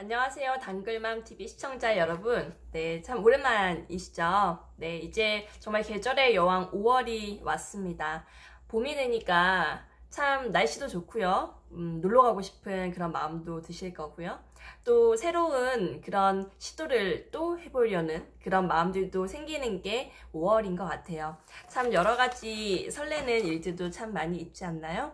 안녕하세요. 당글맘TV 시청자 여러분. 네, 참 오랜만이시죠? 네, 이제 정말 계절의 여왕 5월이 왔습니다. 봄이 되니까 참 날씨도 좋고요. 놀러 가고 싶은 그런 마음도 드실 거고요. 또 새로운 그런 시도를 또 해보려는 그런 마음들도 생기는 게 5월인 것 같아요. 참 여러 가지 설레는 일들도 참 많이 있지 않나요?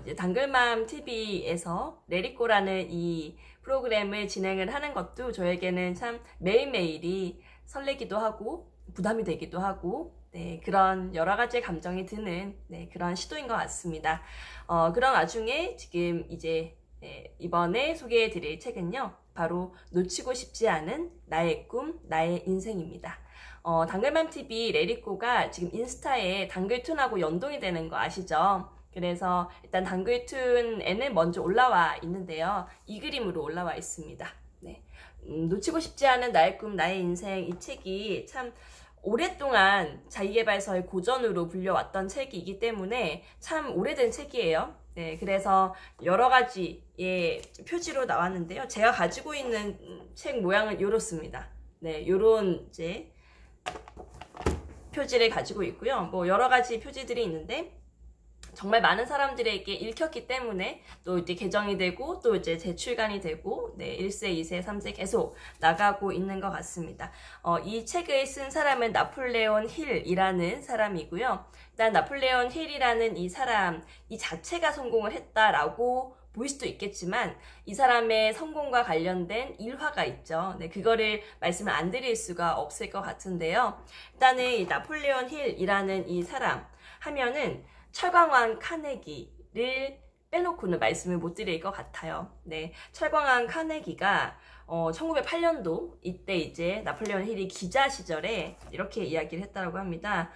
이제 당글맘TV에서 레리꼬라는 이 프로그램을 진행을 하는 것도 저에게는 참 매일매일이 설레기도 하고 부담이 되기도 하고 네, 그런 여러 가지 감정이 드는 네, 그런 시도인 것 같습니다. 그런 와중에 지금 이제 이번에 소개해 드릴 책은요, 바로 놓치고 싶지 않은 나의 꿈, 나의 인생입니다. 당글맘TV 레리꼬가 지금 인스타에 당글툰하고 연동이 되는 거 아시죠? 그래서 일단 당글툰에는 먼저 올라와 있는데요. 이 그림으로 올라와 있습니다. 네. 놓치고 싶지 않은 나의 꿈, 나의 인생, 이 책이 참 오랫동안 자기계발서의 고전으로 불려왔던 책이기 때문에 참 오래된 책이에요. 네, 그래서 여러 가지의 표지로 나왔는데요. 제가 가지고 있는 책 모양은 이렇습니다. 네, 요런 이제 표지를 가지고 있고요. 뭐 여러 가지 표지들이 있는데 정말 많은 사람들에게 읽혔기 때문에 또 이제 개정이 되고 또 이제 재출간이 되고 네, 1세, 2세, 3세 계속 나가고 있는 것 같습니다. 이 책을 쓴 사람은 나폴레온 힐이라는 사람이고요. 일단 나폴레온 힐이라는 이 사람 이 자체가 성공을 했다라고 보일 수도 있겠지만 이 사람의 성공과 관련된 일화가 있죠. 네, 그거를 말씀을 안 드릴 수가 없을 것 같은데요. 일단은 이 나폴레온 힐이라는 이 사람 하면은 철광왕 카네기를 빼놓고는 말씀을 못 드릴 것 같아요. 네, 철광왕 카네기가 1908년도 이때 이제 나폴레온 힐이 기자 시절에 이렇게 이야기를 했다고 합니다.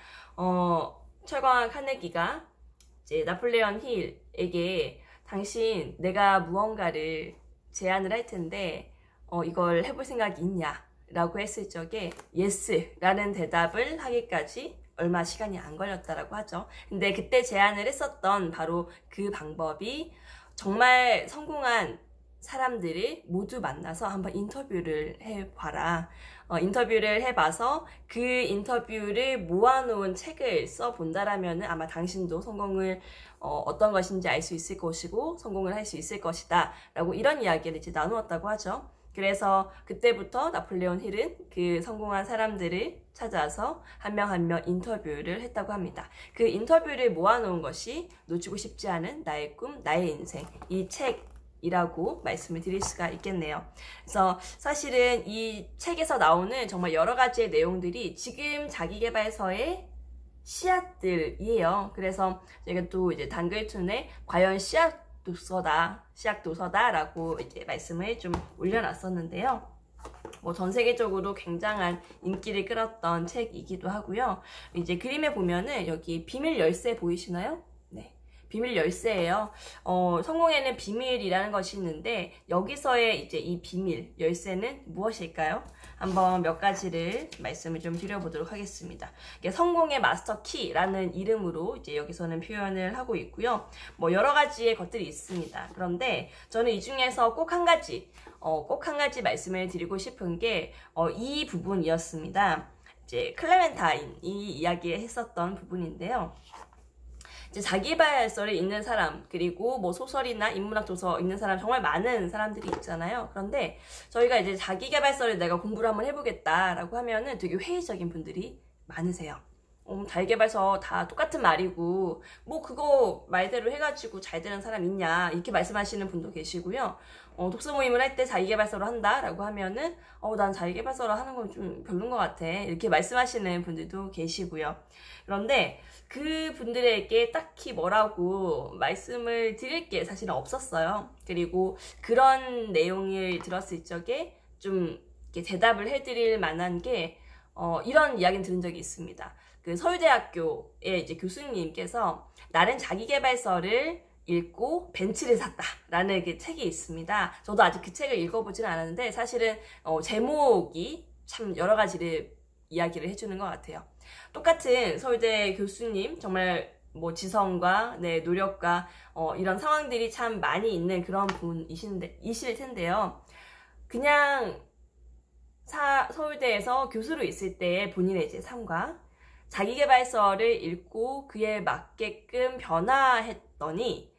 철광왕 카네기가 이제 나폴레온 힐에게 당신 내가 무언가를 제안을 할 텐데 이걸 해볼 생각이 있냐? 라고 했을 적에 yes 라는 대답을 하기까지 얼마 시간이 안 걸렸다라고 하죠. 근데 그때 제안을 했었던 바로 그 방법이 정말 성공한 사람들을 모두 만나서 한번 인터뷰를 해봐라. 인터뷰를 해봐서 그 인터뷰를 모아놓은 책을 써본다라면 아마 당신도 성공을 어떤 것인지 알 수 있을 것이고 성공을 할 수 있을 것이다 라고 이런 이야기를 이제 나누었다고 하죠. 그래서 그때부터 나폴레온 힐은 그 성공한 사람들을 찾아서 한 명 한 명 인터뷰를 했다고 합니다. 그 인터뷰를 모아놓은 것이 놓치고 싶지 않은 나의 꿈, 나의 인생 이 책이라고 말씀을 드릴 수가 있겠네요. 그래서 사실은 이 책에서 나오는 정말 여러 가지의 내용들이 지금 자기계발서의 씨앗들이에요. 그래서 제가 또 이제 당글툰에 과연 씨앗 도서다라고 이제 말씀을 좀 올려놨었는데요. 뭐 전 세계적으로 굉장한 인기를 끌었던 책이기도 하고요. 이제 그림에 보면은 여기 비밀 열쇠 보이시나요? 네. 비밀 열쇠예요. 성공에는 비밀이라는 것이 있는데 여기서의 이제 이 비밀 열쇠는 무엇일까요? 한번 몇 가지를 말씀을 좀 드려보도록 하겠습니다. 성공의 마스터 키라는 이름으로 이제 여기서는 표현을 하고 있고요. 뭐 여러 가지의 것들이 있습니다. 그런데 저는 이 중에서 꼭 한 가지 말씀을 드리고 싶은 게 이 부분이었습니다. 이제 클레멘타인이 이야기했었던 부분인데요. 이제 자기계발서를 읽는 사람 그리고 뭐 소설이나 인문학 도서 읽는 사람 정말 많은 사람들이 있잖아요. 그런데 저희가 이제 자기계발서를 내가 공부를 한번 해보겠다라고 하면은 되게 회의적인 분들이 많으세요. 자기계발서 다 똑같은 말이고 뭐 그거 말대로 해가지고 잘 되는 사람 있냐 이렇게 말씀하시는 분도 계시고요. 독서 모임을 할 때 자기계발서로 한다라고 하면은 난 자기계발서로 하는 건 좀 별론 것 같아 이렇게 말씀하시는 분들도 계시고요. 그런데 그 분들에게 딱히 뭐라고 말씀을 드릴 게 사실은 없었어요. 그리고 그런 내용을 들었을 적에 좀 이렇게 대답을 해드릴 만한 게 이런 이야기는 들은 적이 있습니다. 그 서울대학교의 이제 교수님께서 나는 자기계발서를 읽고 벤츠를 샀다라는 그 책이 있습니다. 저도 아직 그 책을 읽어보지는 않았는데 사실은 제목이 참 여러 가지를 이야기를 해주는 것 같아요. 똑같은 서울대 교수님 정말 뭐 지성과 노력과 이런 상황들이 참 많이 있는 그런 분이실 텐데요. 그냥 서울대에서 교수로 있을 때의 본인의 이제 삶과 자기계발서를 읽고 그에 맞게끔 변화했더니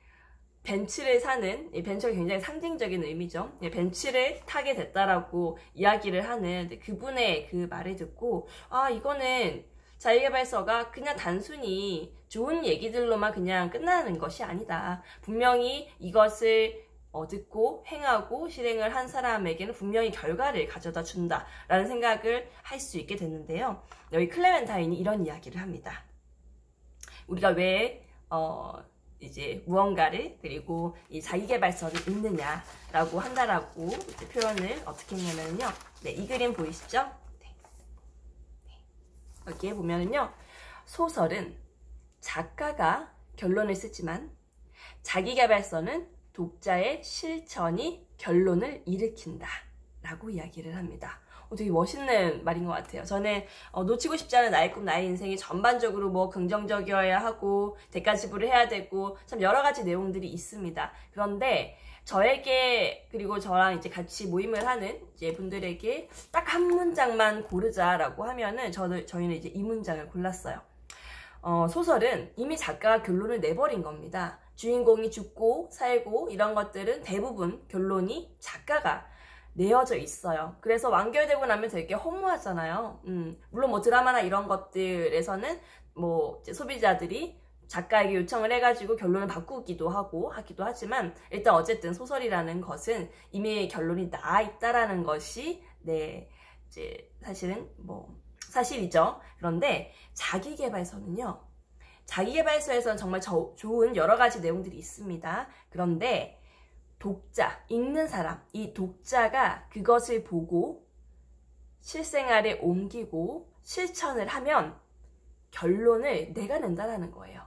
벤츠를 사는, 벤츠가 굉장히 상징적인 의미죠. 벤츠를 타게 됐다라고 이야기를 하는 그분의 그 말을 듣고, 아, 이거는 자기계발서가 그냥 단순히 좋은 얘기들로만 그냥 끝나는 것이 아니다. 분명히 이것을 듣고 행하고 실행을 한 사람에게는 분명히 결과를 가져다 준다라는 생각을 할 수 있게 됐는데요. 여기 클레멘타인이 이런 이야기를 합니다. 우리가 왜 이제 무언가를 그리고 이 자기계발서를 읽느냐라고 한다라고 이제 표현을 어떻게 했냐면요. 네, 이 그림 보이시죠? 네. 여기에 보면은요. 소설은 작가가 결론을 쓰지만 자기계발서는 독자의 실천이 결론을 일으킨다 라고 이야기를 합니다. 되게 멋있는 말인 것 같아요. 저는 놓치고 싶지 않은 나의 꿈, 나의 인생이 전반적으로 뭐 긍정적이어야 하고 대가 지불을 해야 되고 참 여러 가지 내용들이 있습니다. 그런데 저에게 그리고 저랑 이제 같이 모임을 하는 이제 분들에게 딱 한 문장만 고르자라고 하면은 저희는 이제 이 문장을 골랐어요. 소설은 이미 작가가 결론을 내버린 겁니다. 주인공이 죽고 살고 이런 것들은 대부분 결론이 작가가 내어져 있어요. 그래서 완결되고 나면 되게 허무하잖아요. 물론 뭐 드라마나 이런 것들에서는 뭐 소비자들이 작가에게 요청을 해가지고 결론을 바꾸기도 하기도 하지만 일단 어쨌든 소설이라는 것은 이미 결론이 나와 있다라는 것이 네 이제 사실은 뭐 사실이죠. 그런데 자기계발서는요. 자기계발서에서는 정말 좋은 여러 가지 내용들이 있습니다. 그런데 독자, 읽는 사람, 이 독자가 그것을 보고 실생활에 옮기고 실천을 하면 결론을 내가 낸다라는 거예요.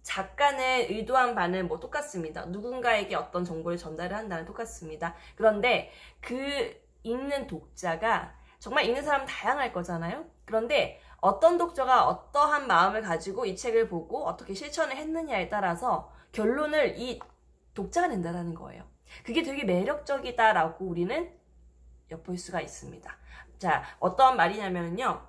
작가는 의도한 바는 뭐 똑같습니다. 누군가에게 어떤 정보를 전달을 한다는 똑같습니다. 그런데 그 읽는 독자가 정말 읽는 사람은 다양할 거잖아요. 그런데 어떤 독자가 어떠한 마음을 가지고 이 책을 보고 어떻게 실천을 했느냐에 따라서 결론을 이 독자가 낸다라는 거예요. 그게 되게 매력적이다라고 우리는 엿볼 수가 있습니다. 자, 어떤 말이냐면요.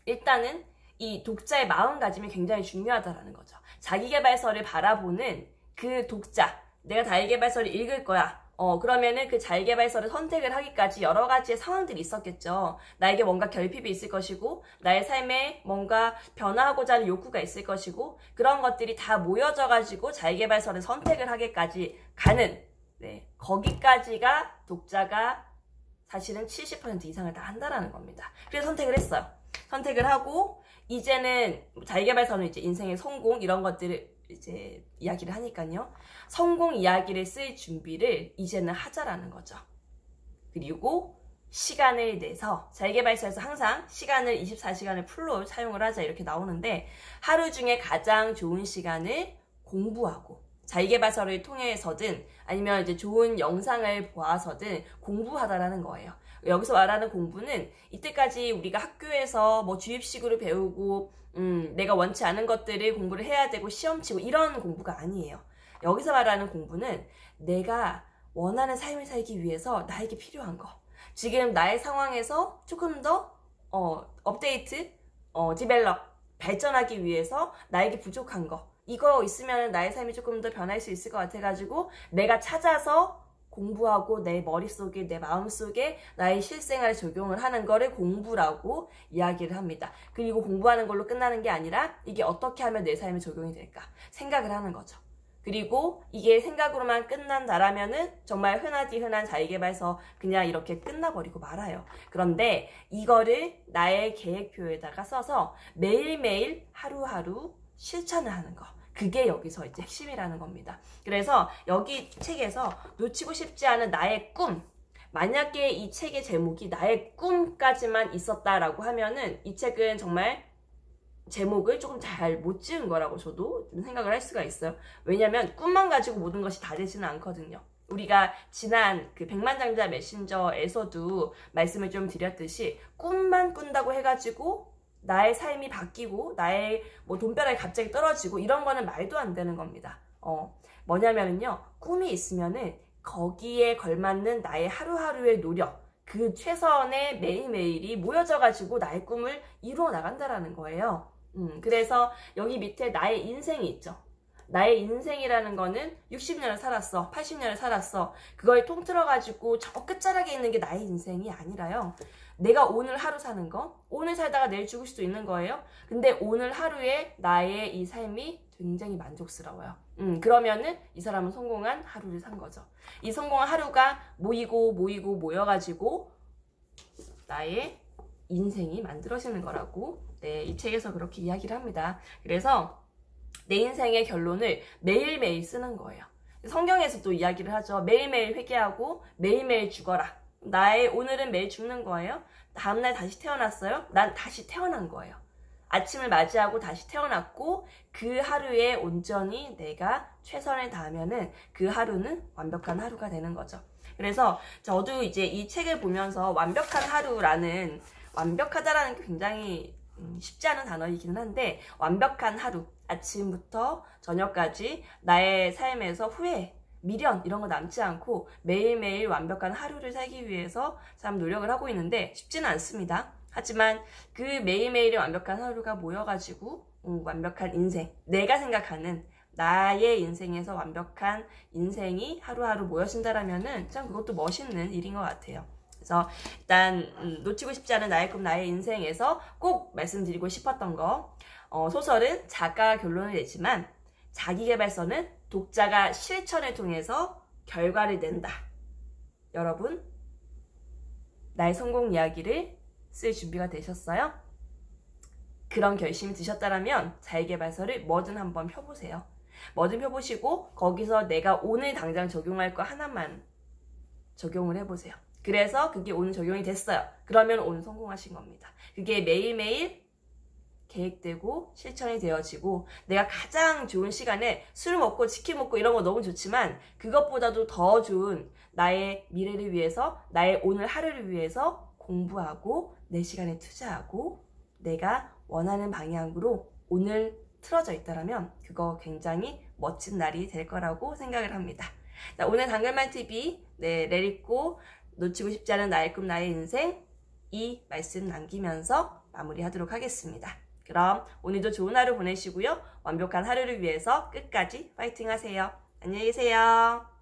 일단은 이 독자의 마음가짐이 굉장히 중요하다라는 거죠. 자기계발서를 바라보는 그 독자, 내가 자기계발서를 읽을 거야. 그러면은 그 자기계발서를 선택을 하기까지 여러 가지의 상황들이 있었겠죠. 나에게 뭔가 결핍이 있을 것이고, 나의 삶에 뭔가 변화하고자 하는 욕구가 있을 것이고, 그런 것들이 다 모여져가지고 자기계발서를 선택을 하기까지 가는, 네, 거기까지가 독자가 사실은 70% 이상을 다 한다라는 겁니다. 그래서 선택을 했어요. 선택을 하고, 이제는 자기계발서는 이제 인생의 성공, 이런 것들을 이제 이야기를 하니까요. 성공 이야기를 쓸 준비를 이제는 하자라는 거죠. 그리고 시간을 내서 자기계발서에서 항상 시간을 24시간을 풀로 사용을 하자 이렇게 나오는데 하루 중에 가장 좋은 시간을 공부하고 자기계발서를 통해서든 아니면 이제 좋은 영상을 보아서든 공부하다라는 거예요. 여기서 말하는 공부는 이때까지 우리가 학교에서 뭐 주입식으로 배우고 내가 원치 않은 것들을 공부를 해야 되고 시험 치고 이런 공부가 아니에요. 여기서 말하는 공부는 내가 원하는 삶을 살기 위해서 나에게 필요한 거. 지금 나의 상황에서 조금 더 업데이트, 디벨롭, 발전하기 위해서 나에게 부족한 거. 이거 있으면 나의 삶이 조금 더 변할 수 있을 것 같아가지고 내가 찾아서 공부하고 내 머릿속에 내 마음속에 나의 실생활에 적용을 하는 거를 공부라고 이야기를 합니다. 그리고 공부하는 걸로 끝나는 게 아니라 이게 어떻게 하면 내 삶에 적용이 될까 생각을 하는 거죠. 그리고 이게 생각으로만 끝난다라면은 정말 흔하디 흔한 자기계발서 그냥 이렇게 끝나버리고 말아요. 그런데 이거를 나의 계획표에다가 써서 매일매일 하루하루 실천을 하는 거. 그게 여기서 이제 핵심이라는 겁니다. 그래서 여기 책에서 놓치고 싶지 않은 나의 꿈. 만약에 이 책의 제목이 나의 꿈까지만 있었다라고 하면은 이 책은 정말 제목을 조금 잘 못 지은 거라고 저도 좀 생각을 할 수가 있어요. 왜냐면 꿈만 가지고 모든 것이 다 되지는 않거든요. 우리가 지난 그 백만장자 메신저에서도 말씀을 좀 드렸듯이 꿈만 꾼다고 해가지고 나의 삶이 바뀌고 나의 뭐 돈벼락이 갑자기 떨어지고 이런 거는 말도 안 되는 겁니다. 뭐냐면요 꿈이 있으면은 거기에 걸맞는 나의 하루하루의 노력, 그 최선의 매일매일이 모여져가지고 나의 꿈을 이루어 나간다라는 거예요. 그래서 여기 밑에 나의 인생이 있죠. 나의 인생이라는 거는 60년을 살았어, 80년을 살았어, 그걸 통틀어가지고 저 끝자락에 있는 게 나의 인생이 아니라요. 내가 오늘 하루 사는 거, 오늘 살다가 내일 죽을 수도 있는 거예요. 근데 오늘 하루에 나의 이 삶이 굉장히 만족스러워요. 그러면은 이 사람은 성공한 하루를 산 거죠. 이 성공한 하루가 모여가지고 나의 인생이 만들어지는 거라고, 네, 이 책에서 그렇게 이야기를 합니다. 그래서 내 인생의 결론을 매일매일 쓰는 거예요. 성경에서도 이야기를 하죠. 매일매일 회개하고 매일매일 죽어라. 나의 오늘은 매일 죽는 거예요. 다음날 다시 태어났어요. 난 다시 태어난 거예요. 아침을 맞이하고 다시 태어났고 그 하루에 온전히 내가 최선을 다하면은 그 하루는 완벽한 하루가 되는 거죠. 그래서 저도 이제 이 책을 보면서 완벽한 하루라는, 완벽하다라는 게 굉장히 쉽지 않은 단어이기는 한데, 완벽한 하루, 아침부터 저녁까지 나의 삶에서 후회, 미련 이런 거 남지 않고 매일매일 완벽한 하루를 살기 위해서 참 노력을 하고 있는데 쉽지는 않습니다. 하지만 그 매일매일의 완벽한 하루가 모여가지고 완벽한 인생, 내가 생각하는 나의 인생에서 완벽한 인생이 하루하루 모여진다라면은 참 그것도 멋있는 일인 것 같아요. 그래서 일단 놓치고 싶지 않은 나의 꿈, 나의 인생에서 꼭 말씀드리고 싶었던 거, 소설은 작가가 결론을 내지만 자기계발서는 독자가 실천을 통해서 결과를 낸다. 여러분, 나의 성공 이야기를 쓸 준비가 되셨어요? 그런 결심이 드셨다면 자기계발서를 뭐든 한번 펴보세요. 뭐든 펴보시고 거기서 내가 오늘 당장 적용할 거 하나만 적용을 해보세요. 그래서 그게 오늘 적용이 됐어요. 그러면 오늘 성공하신 겁니다. 그게 매일매일 계획되고 실천이 되어지고, 내가 가장 좋은 시간에 술 먹고 치킨 먹고 이런 거 너무 좋지만 그것보다도 더 좋은 나의 미래를 위해서, 나의 오늘 하루를 위해서 공부하고 내 시간에 투자하고 내가 원하는 방향으로 오늘 틀어져 있다면 그거 굉장히 멋진 날이 될 거라고 생각을 합니다. 자, 오늘 당근말TV, 네, 내리고 놓치고 싶지 않은 나의 꿈, 나의 인생, 이 말씀 남기면서 마무리하도록 하겠습니다. 그럼 오늘도 좋은 하루 보내시고요. 완벽한 하루를 위해서 끝까지 파이팅 하세요. 안녕히 계세요.